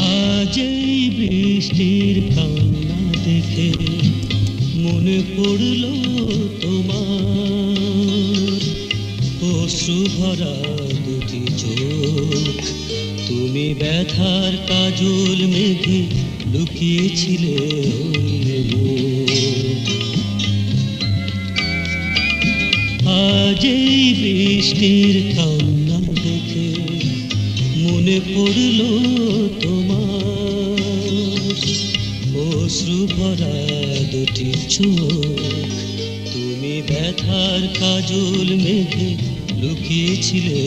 আজ এই বৃষ্টির কান্না দেখে মনে পড়ল তোমার অশ্রু ভরা দুটি চোখ। তুমি ব্যথার কাজল মেঘে লুকিয়েছিলে ওই মুখ। আজ এই বৃষ্টির কান্না দেখে মনে পড়ল তোমার অশ্রু ভরা দুটি চোখ। তুমি ব্যথার কাজল মেঘে লুকিয়েছিলে